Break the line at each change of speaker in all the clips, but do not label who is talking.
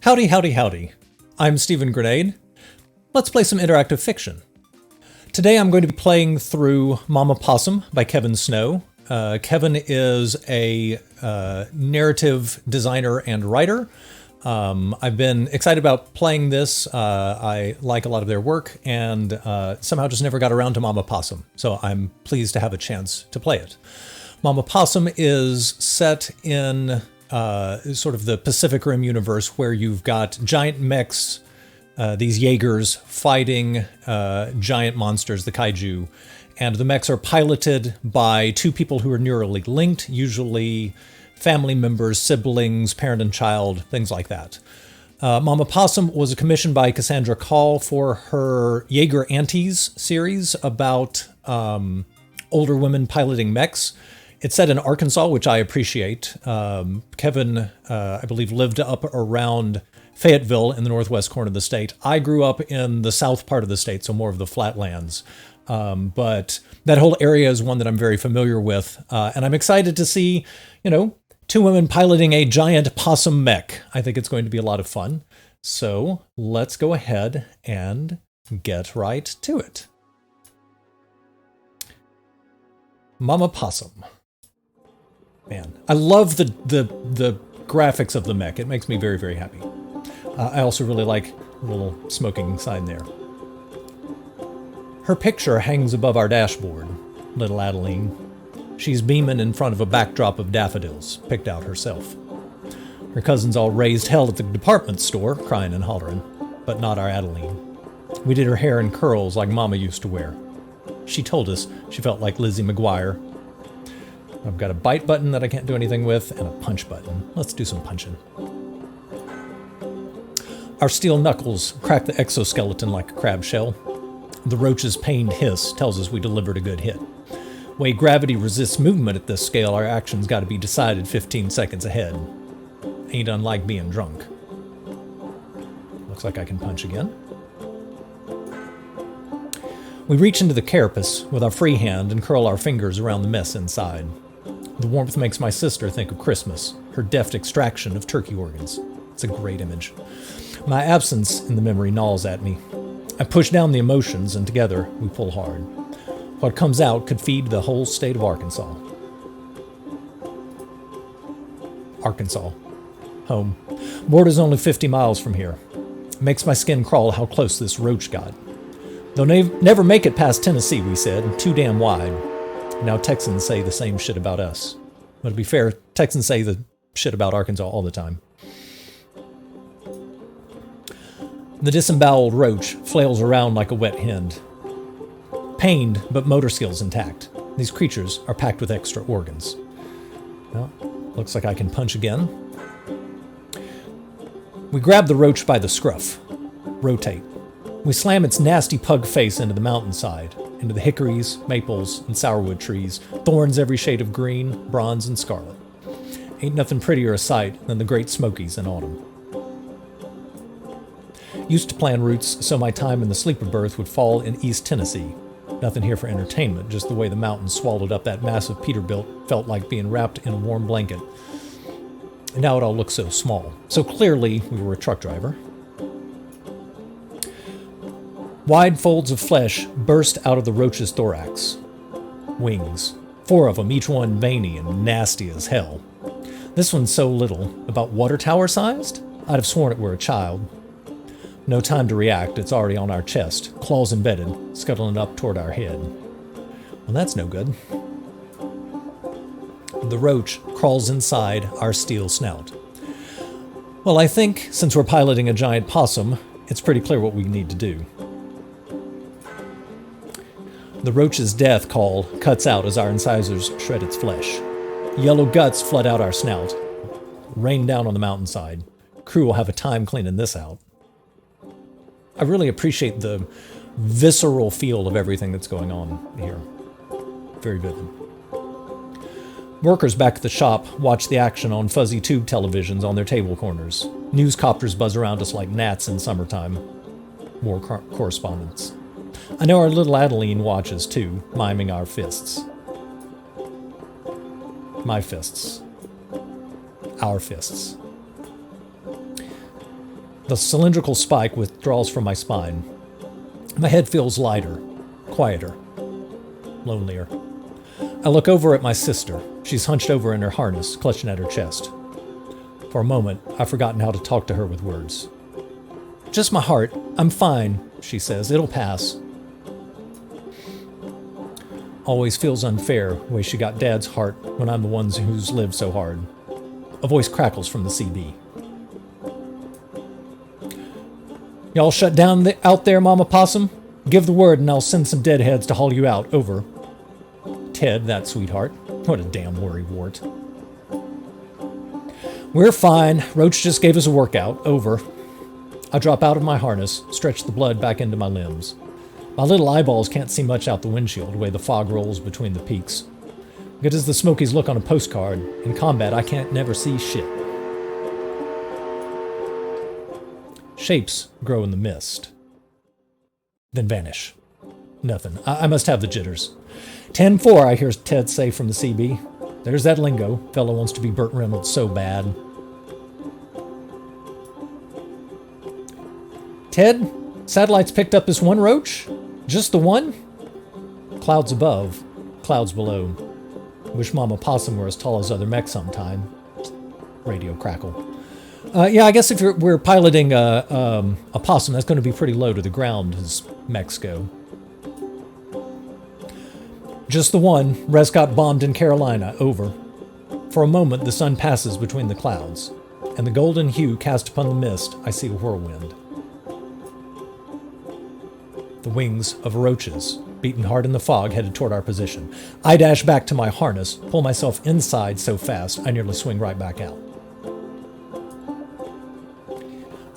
Howdy, howdy, howdy. I'm Stephen Grenade. Let's play some interactive fiction. Today I'm going to be playing through Mama Possum by Kevin Snow. Kevin is a narrative designer and writer. I've been excited about playing this. I like a lot of their work and somehow just never got around to Mama Possum. So I'm pleased to have a chance to play it. Mama Possum is set in sort of the Pacific Rim universe where you've got giant mechs, these Jaegers fighting giant monsters, the kaiju. And the mechs are piloted by two people who are neurally linked, usually family members, siblings, parent and child, things like that. Mama Possum was commissioned by Cassandra Call for her Jaeger Aunties series about older women piloting mechs. It's set in Arkansas, which I appreciate. Kevin, I believe, lived up around Fayetteville in the northwest corner of the state. I grew up in the south part of the state, so more of the flatlands. But that whole area is one that I'm very familiar with. And I'm excited to see, two women piloting a giant possum mech. I think it's going to be a lot of fun. So let's go ahead and get right to it. Mama Possum. Man, I love the graphics of the mech. It makes me very, very happy. I also really like the little smoking sign there. Her picture hangs above our dashboard, little Adeline. She's beaming in front of a backdrop of daffodils, picked out herself. Her cousins all raised hell at the department store, crying and hollering, but not our Adeline. We did her hair in curls like Mama used to wear. She told us she felt like Lizzie McGuire. I've got a bite button that I can't do anything with, and a punch button. Let's do some punching. Our steel knuckles crack the exoskeleton like a crab shell. The roach's pained hiss tells us we delivered a good hit. Way gravity resists movement at this scale, our actions got to be decided 15 seconds ahead. Ain't unlike being drunk. Looks like I can punch again. We reach into the carapace with our free hand and curl our fingers around the mess inside. The warmth makes my sister think of Christmas, her deft extraction of turkey organs. It's a great image. My absence in the memory gnaws at me. I push down the emotions, and together we pull hard. What comes out could feed the whole state of Arkansas. Arkansas. Home. Border's only 50 miles from here. It makes my skin crawl how close this roach got. They'll never make it past Tennessee, we said, too damn wide. Now Texans say the same shit about us. But to be fair, Texans say the shit about Arkansas all the time. The disemboweled roach flails around like a wet hen. Pained, but motor skills intact. These creatures are packed with extra organs. Well, looks like I can punch again. We grab the roach by the scruff. Rotate. We slam its nasty pug face into the mountainside, into the hickories, maples, and sourwood trees, thorns every shade of green, bronze, and scarlet. Ain't nothing prettier a sight than the Great Smokies in autumn. Used to plan routes so my time in the sleeper berth would fall in East Tennessee. Nothing here for entertainment, just the way the mountains swallowed up that massive Peterbilt felt like being wrapped in a warm blanket. And now it all looks so small. So clearly we were a truck driver. Wide folds of flesh burst out of the roach's thorax. Wings. 4 of them, each one veiny and nasty as hell. This one's so little, about water tower sized? I'd have sworn it were a child. No time to react, it's already on our chest, claws embedded, scuttling up toward our head. Well, that's no good. The roach crawls inside our steel snout. Well, I think, since we're piloting a giant possum, it's pretty clear what we need to do. The roach's death call cuts out as our incisors shred its flesh. Yellow guts flood out our snout. Rain down on the mountainside. Crew will have a time cleaning this out. I really appreciate the visceral feel of everything that's going on here. Very vivid. Workers back at the shop watch the action on fuzzy tube televisions on their table corners. Newscopters buzz around us like gnats in summertime. War correspondents. I know our little Adeline watches too, miming our fists. My fists. Our fists. The cylindrical spike withdraws from my spine. My head feels lighter, quieter, lonelier. I look over at my sister. She's hunched over in her harness, clutching at her chest. For a moment, I've forgotten how to talk to her with words. Just my heart. I'm fine, she says. It'll pass. Always feels unfair, the way she got Dad's heart when I'm the one who's lived so hard. A voice crackles from the CB. Y'all shut down out there, Mama Possum? Give the word and I'll send some deadheads to haul you out. Over. Ted, that sweetheart. What a damn worrywart. We're fine. Roach just gave us a workout. Over. I drop out of my harness, stretch the blood back into my limbs. My little eyeballs can't see much out the windshield, the way the fog rolls between the peaks. Good as the Smokies look on a postcard, in combat I can't never see shit. Shapes grow in the mist. Then vanish. Nothing. I must have the jitters. 10-4, I hear Ted say from the CB. There's that lingo. Fella wants to be Burt Reynolds so bad. Ted, satellites picked up this one roach? Just the one? Clouds above, clouds below. Wish Mama Possum were as tall as other mechs sometime. Radio crackle. Yeah, I guess if we're piloting a possum, that's going to be pretty low to the ground as mechs go. Just the one. Rest got bombed in Carolina. Over. For a moment, the sun passes between the clouds, and the golden hue cast upon the mist, I see a whirlwind. The wings of roaches, beating hard in the fog, headed toward our position. I dash back to my harness, pull myself inside so fast I nearly swing right back out.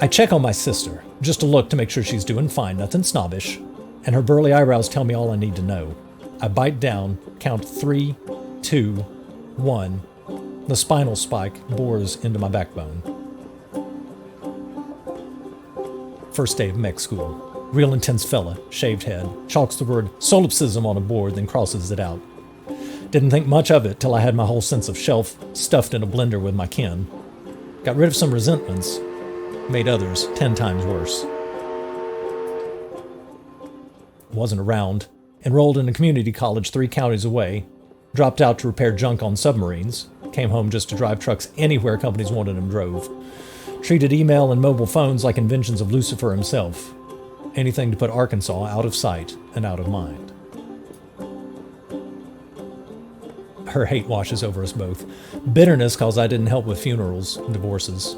I check on my sister, just to look to make sure she's doing fine, nothing snobbish, and her burly eyebrows tell me all I need to know. I bite down, count 3, 2, 1. The spinal spike bores into my backbone. First day of mech school. Real intense fella, shaved head, chalks the word solipsism on a board, then crosses it out. Didn't think much of it till I had my whole sense of self stuffed in a blender with my kin. Got rid of some resentments, made others 10 times worse. Wasn't around. Enrolled in a community college 3 counties away. Dropped out to repair junk on submarines. Came home just to drive trucks anywhere companies wanted them drove. Treated email and mobile phones like inventions of Lucifer himself. Anything to put Arkansas out of sight and out of mind. Her hate washes over us both. Bitterness cause I didn't help with funerals and divorces.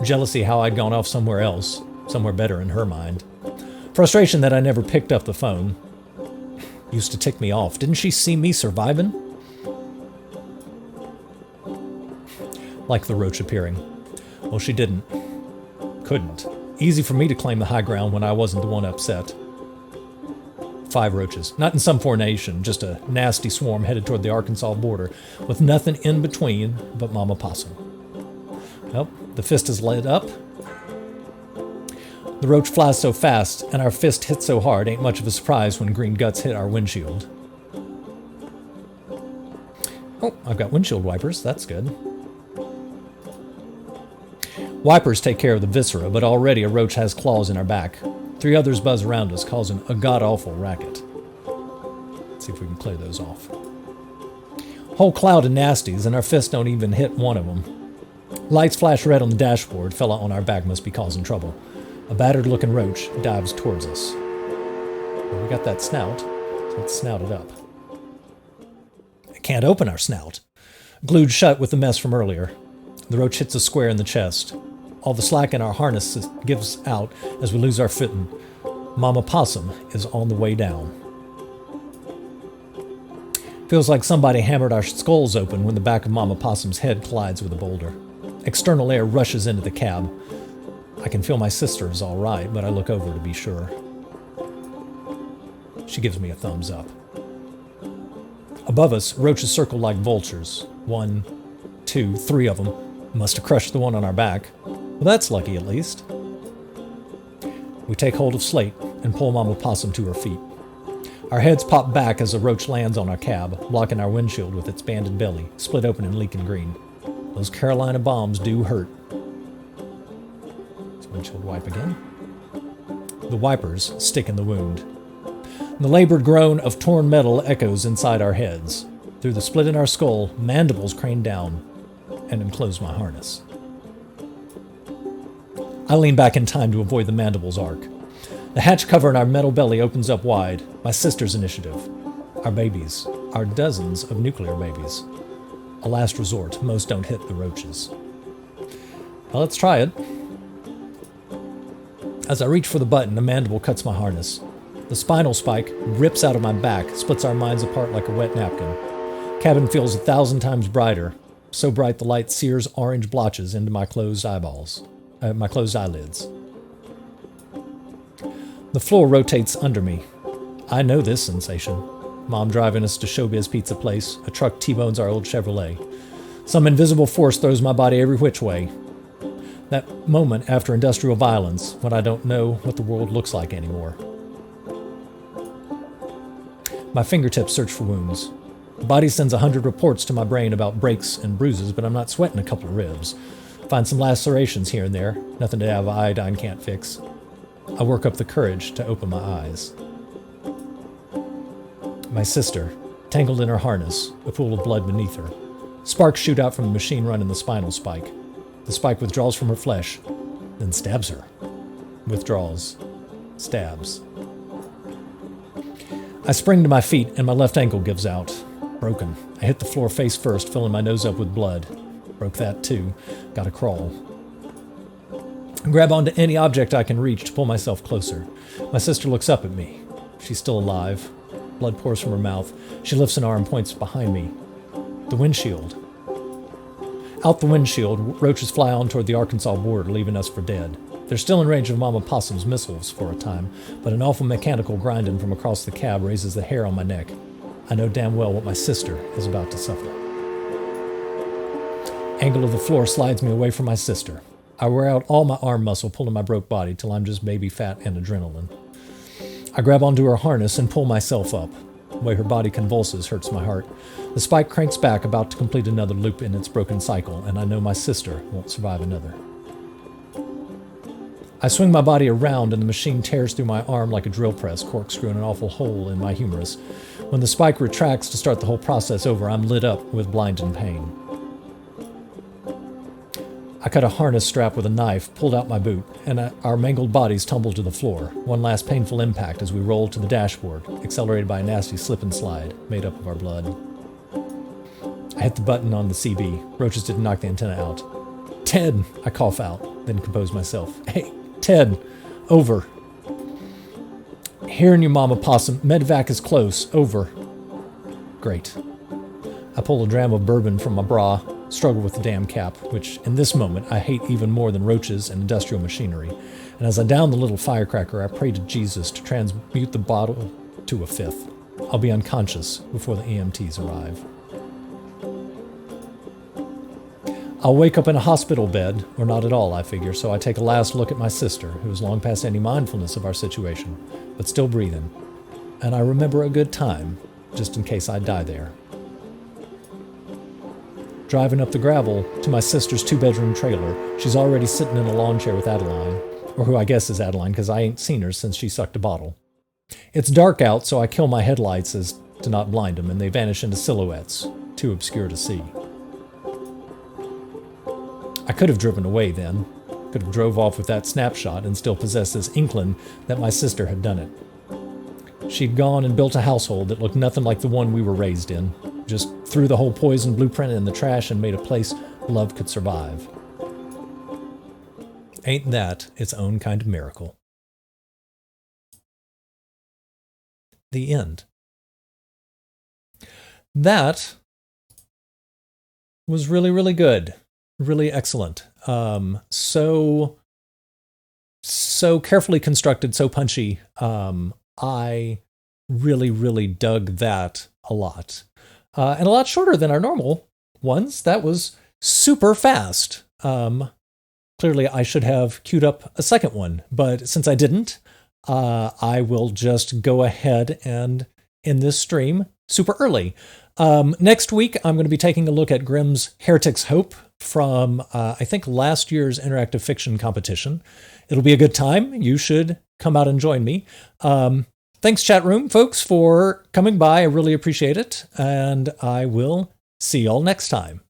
Jealousy how I'd gone off somewhere else, somewhere better in her mind. Frustration that I never picked up the phone. Used to tick me off. Didn't she see me surviving? Like the roach appearing. Well, she didn't. Couldn't. Easy for me to claim the high ground when I wasn't the one upset. 5 roaches. Not in some formation, just a nasty swarm headed toward the Arkansas border, with nothing in between but Mama Possum. Well, the fist is lit up. The roach flies so fast, and our fist hits so hard, ain't much of a surprise when green guts hit our windshield. Oh, I've got windshield wipers. That's good. Wipers take care of the viscera, but already a roach has claws in our back. 3 others buzz around us, causing a god-awful racket. Let's see if we can clear those off. Whole cloud of nasties, and our fists don't even hit one of them. Lights flash red on the dashboard. Fella on our back must be causing trouble. A battered-looking roach dives towards us. Well, we got that snout, so let's snout it up. I can't open our snout. Glued shut with the mess from earlier. The roach hits us square in the chest. All the slack in our harness gives out as we lose our footing. Mama Possum is on the way down. Feels like somebody hammered our skulls open when the back of Mama Possum's head collides with a boulder. External air rushes into the cab. I can feel my sister is all right, but I look over to be sure. She gives me a thumbs up. Above us, roaches circle like vultures. 1, 2, 3 of them. Must have crushed the one on our back. Well, that's lucky at least. We take hold of Slate and pull Mama Possum to her feet. Our heads pop back as a roach lands on our cab, blocking our windshield with its banded belly, split open and leaking green. Those Carolina bombs do hurt. So Windshield wipe again. The wipers stick in the wound. The labored groan of torn metal echoes inside our heads. Through the split in our skull, mandibles crane down and enclose my harness. I lean back in time to avoid the mandible's arc. The hatch cover in our metal belly opens up wide. My sister's initiative. Our babies. Our dozens of nuclear babies. A last resort. Most don't hit the roaches. Well, let's try it. As I reach for the button, a mandible cuts my harness. The spinal spike rips out of my back, splits our minds apart like a wet napkin. Cabin feels 1,000 times brighter. So bright the light sears orange blotches into my closed eyelids. The floor rotates under me. I know this sensation. Mom driving us to Showbiz Pizza Place. A truck T-bones our old Chevrolet. Some invisible force throws my body every which way. That moment after industrial violence, when I don't know what the world looks like anymore. My fingertips search for wounds. The body sends 100 reports to my brain about breaks and bruises, but I'm not sweating a couple of ribs. Find some lacerations here and there. Nothing to have iodine can't fix. I work up the courage to open my eyes. My sister, tangled in her harness, a pool of blood beneath her. Sparks shoot out from the machine run in the spinal spike. The spike withdraws from her flesh, then stabs her. Withdraws. Stabs. I spring to my feet and my left ankle gives out. Broken. I hit the floor face first, filling my nose up with blood. Broke that too. Gotta crawl. Grab onto any object I can reach to pull myself closer. My sister looks up at me. She's still alive. Blood pours from her mouth. She lifts an arm and points behind me. The windshield. Out the windshield, roaches fly on toward the Arkansas border, leaving us for dead. They're still in range of Mama Possum's missiles for a time, but an awful mechanical grinding from across the cab raises the hair on my neck. I know damn well what my sister is about to suffer. Angle of the floor slides me away from my sister. I wear out all my arm muscle pulling my broke body till I'm just baby fat and adrenaline. I grab onto her harness and pull myself up. The way her body convulses hurts my heart. The spike cranks back, about to complete another loop in its broken cycle, and I know my sister won't survive another. I swing my body around and the machine tears through my arm like a drill press, corkscrewing an awful hole in my humerus. When the spike retracts to start the whole process over, I'm lit up with blinding pain. I cut a harness strap with a knife, pulled out my boot, and our mangled bodies tumbled to the floor. One last painful impact as we rolled to the dashboard, accelerated by a nasty slip and slide, made up of our blood. I hit the button on the CB. Roaches didn't knock the antenna out. Ted, I cough out, then compose myself. Hey, Ted, over. Hearing you, Mama Possum. Medevac is close. Over. Great. I pull a dram of bourbon from my bra, struggle with the damn cap, which in this moment I hate even more than roaches and industrial machinery. And as I down the little firecracker, I pray to Jesus to transmute the bottle to a fifth. I'll be unconscious before the EMTs arrive. I'll wake up in a hospital bed, or not at all, I figure, so I take a last look at my sister, who is long past any mindfulness of our situation, but still breathing. And I remember a good time, just in case I die there. Driving up the gravel to my sister's 2-bedroom trailer, she's already sitting in a lawn chair with Adeline, or who I guess is Adeline, because I ain't seen her since she sucked a bottle. It's dark out, so I kill my headlights as to not blind them, and they vanish into silhouettes, too obscure to see. I could have driven away then, could have drove off with that snapshot and still possessed this inkling that my sister had done it. She'd gone and built a household that looked nothing like the one we were raised in, just threw the whole poison blueprint in the trash and made a place love could survive. Ain't that its own kind of miracle? The end. That was really, really good. Really excellent. So carefully constructed, so punchy. I really, really dug that a lot. And a lot shorter than our normal ones. That was super fast. Clearly, I should have queued up a second one, but since I didn't, I will just go ahead and end this stream super early. Next week, I'm going to be taking a look at Grimm's Heretic's Hope. from, I think, last year's interactive fiction competition. It'll be a good time. You should come out and join me. Thanks, chat room folks, for coming by. I really appreciate it. And I will see y'all next time.